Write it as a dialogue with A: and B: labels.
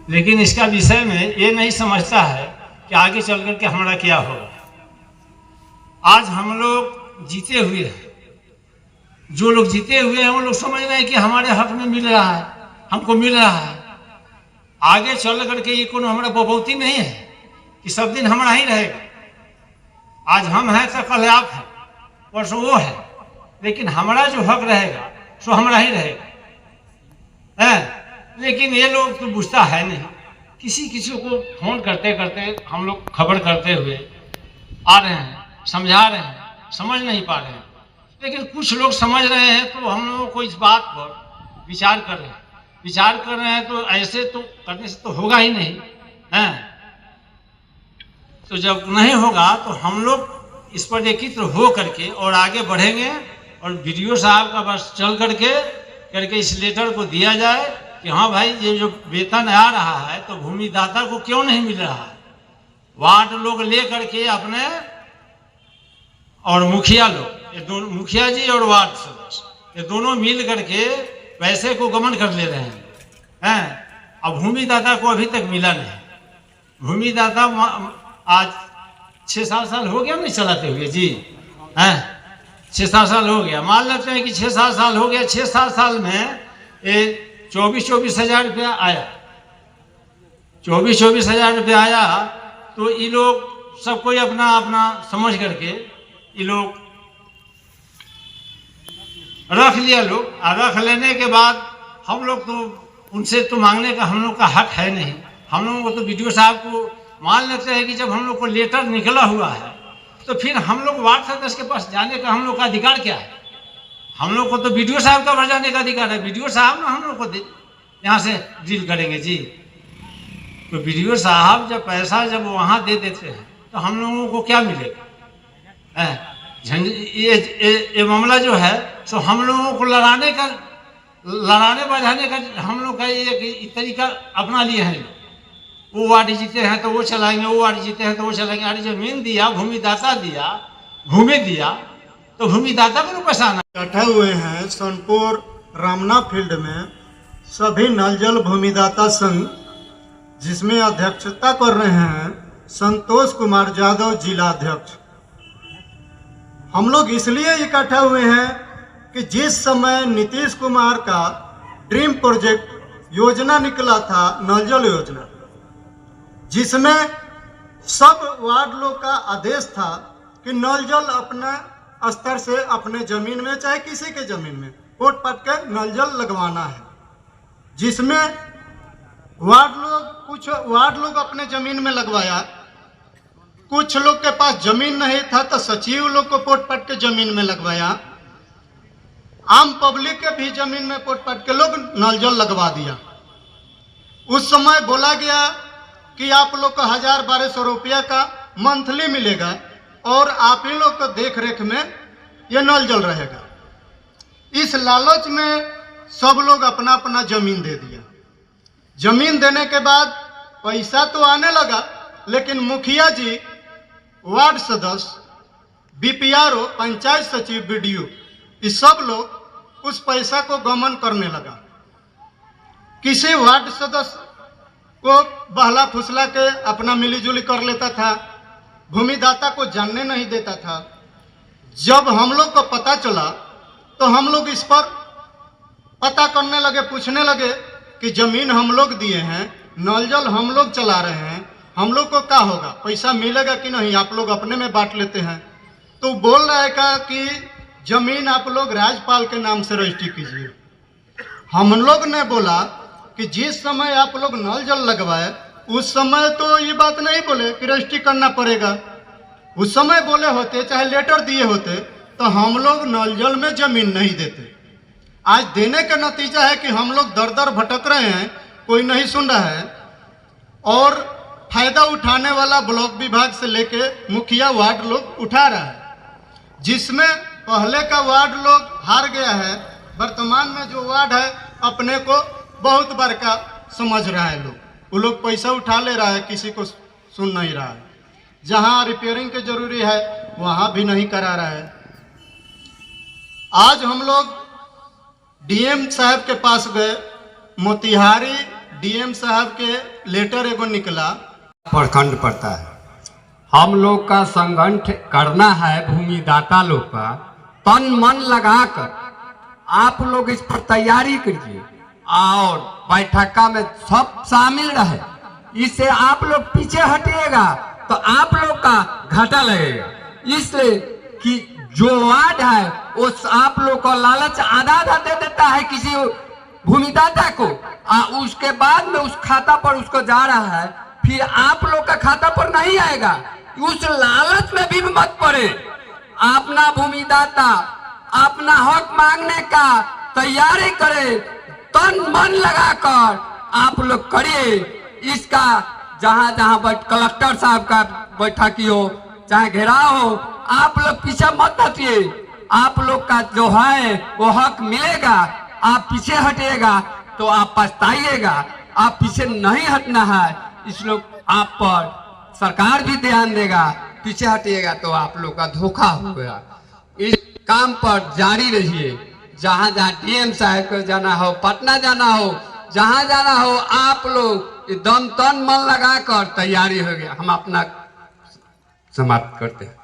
A: लेकिन इसका विषय में ये नहीं समझता है कि आगे चल कर के हमारा क्या होगा। आज हम लोग जीते हुए हैं, जो लोग जीते हुए हैं वो लोग समझ रहे हैं कि हमारे हक में मिल रहा है, हमको मिल रहा है। आगे चल करके ये कोनो हमारा बबौती नहीं है कि सब दिन हमारा ही रहेगा। आज हम हैं तो कल आप हैं, परसों वो है, लेकिन हमारा जो हक रहेगा सो हमारा ही रहेगा है। लेकिन ये लोग तो बुझता है नहीं। किसी किसी को फोन करते करते हम लोग खबर करते हुए आ रहे हैं, समझा रहे हैं, समझ नहीं पा रहे हैं। लेकिन कुछ लोग समझ रहे हैं तो हम लोगों को इस बात पर विचार कर रहे हैं। विचार कर रहे हैं तो ऐसे तो करने से तो होगा ही नहीं है। तो जब नहीं होगा तो हम लोग इस पर एकत्र हो करके और आगे बढ़ेंगे। और वीडियो साहब का बस चल करके इस लेटर को दिया जाए कि हाँ भाई, ये जो वेतन आ रहा है तो भूमिदाता को क्यों नहीं मिल रहा है। वार्ड लोग ले करके अपने और मुखिया लोग, ये दोनों, मुखिया जी और वार्ड सदस्य, ये दोनों मिल करके पैसे को गमन कर ले रहे हैं। अब भूमिदाता को अभी तक मिला नहीं। भूमिदाता आज 6-7 साल हो गया नहीं चलाते हुए जी, हैं 6-7 साल हो गया। मान लेते हैं कि 6-7 साल हो गया। 6-7 साल में ये 24-24 हजार रुपया आया। 24-24 हजार रुपया आया तो ये लोग सब कोई अपना अपना समझ करके ये लोग रख लिया। लोग रख लेने के बाद हम लोग तो उनसे तो मांगने का हम लोग का हक है नहीं। हम लोगों को तो वीडियो साहब को मान लेते हैं कि जब हम लोग को लेटर निकला हुआ है तो फिर हम लोग वार्ड सदस्य के पास जाने का हम लोग का अधिकार क्या है। हम लोग को तो वीडियो साहब का जाने का अधिकार है। वीडियो साहब ना हम लोग को यहाँ से डील करेंगे जी। तो वीडियो साहब जब पैसा जब वहाँ दे देते हैं तो हम लोगों को क्या मिलेगा। ये मामला जो है सो हम लोगों को लड़ाने बजाने का हम लोग का एक तरीका अपना लिए हैं। वो वार्ड जीते हैं तो वो चलाएंगे, वो वार्ड जीते हैं तो वो चलाएंगे। अरे जमीन दिया, भूमिदाता दिया, भूमि दिया तो भूमिदाता को पैसा आना।
B: इकट्ठे हुए हैं सोनपुर रामना फील्ड में सभी नल जल भूमिदाता संघ, जिसमें अध्यक्षता कर रहे हैं संतोष कुमार यादव जिला अध्यक्ष। हम लोग इसलिए इकट्ठे हुए हैं कि जिस समय नीतीश कुमार का ड्रीम प्रोजेक्ट योजना निकला था, नल जल योजना, जिसमें सब वार्ड लोग का आदेश था कि नल जल अपने स्तर से अपने जमीन में चाहे किसी के जमीन में पोट पट के नल जल लगवाना है। जिसमें कुछ वार्ड लोग अपने जमीन में लगवाया, कुछ लोग के पास जमीन नहीं था तो सचिव लोग को पोट पट के जमीन में लगवाया। आम पब्लिक के भी जमीन में पोट पट के लोग नल जल लगवा दिया। उस समय बोला गया कि आप लोग को 1000-1200 रुपया का मंथली मिलेगा और आप ही लोग को देख रेख में ये नल जल रहेगा। इस लालच में सब लोग अपना अपना जमीन दे दिया। जमीन देने के बाद पैसा तो आने लगा, लेकिन मुखिया जी, वार्ड सदस्य, बीपीआरओ, पंचायत सचिव, बीडीओ, ये सब लोग उस पैसा को गमन करने लगा। किसी वार्ड सदस्य को बहला फुसला के अपना मिलीजुली कर लेता था, भूमिदाता को जानने नहीं देता था। जब हम लोग को पता चला तो हम लोग इस पर पता करने लगे, पूछने लगे कि जमीन हम लोग दिए हैं, नल जल हम लोग चला रहे हैं, हम लोग को क्या होगा, पैसा मिलेगा कि नहीं, आप लोग अपने में बांट लेते हैं। तो बोल रहा है कि जमीन आप लोग राज्यपाल के नाम से रजिस्ट्री कीजिए। हम लोग ने बोला कि जिस समय आप लोग नल जल लगवाए उस समय तो ये बात नहीं बोले कि रजिस्ट्री करना पड़ेगा। उस समय बोले होते, चाहे लेटर दिए होते, तो हम लोग नल जल में जमीन नहीं देते। आज देने का नतीजा है कि हम लोग दर दर भटक रहे हैं, कोई नहीं सुन रहा है। और फायदा उठाने वाला ब्लॉक विभाग से लेके मुखिया वार्ड लोग उठा रहा है, जिसमें पहले का वार्ड लोग हार गया है। वर्तमान में जो वार्ड है अपने को बहुत बड़का समझ रहा है। वो लोग पैसा उठा ले रहा है, किसी को सुन नहीं रहा है। जहां रिपेयरिंग के जरूरी है वहां भी नहीं करा रहा है। आज हम लोग डीएम साहब के पास गए, मोतिहारी डीएम साहब के लेटर एगो निकला,
C: प्रखंड पड़ता है। हम लोग का संगठन करना है भूमिदाता लोग का, तन मन लगाकर आप लोग इस पर तैयारी करिए और बैठका में सब शामिल रहे। इससे आप लोग पीछे हटिएगा तो आप लोग का घाटा लगेगा, इसलिए कि जो वार्ड है उस आप लोग को लालच आधा आधा दे देता है किसी भूमिदाता को, उसके बाद में उस खाता पर उसको जा रहा है, फिर आप लोग का खाता पर नहीं आएगा। उस लालच में भी मत पड़े। अपना भूमिदाता अपना हक मांगने का तैयारी करे, तन मन लगाकर आप लोग करिए। इसका जहां जहां कलेक्टर साहब का बैठकी हो चाहे घेराव हो, आप लोग पीछे मत हटिए। आप लोग का जो है वो हक मिलेगा। आप पीछे हटिएगा तो आप पछताइएगा। आप पीछे नहीं हटना है, इस लोग आप पर सरकार भी ध्यान देगा। पीछे हटिएगा तो आप लोग का धोखा होगा। इस काम पर जारी रहिए। जहां जहां डीएम साहब को जाना हो, पटना जाना हो, जहां जाना हो, आप लोग एकदम तन मन लगाकर तैयारी हो गया। हम अपना समाप्त करते हैं।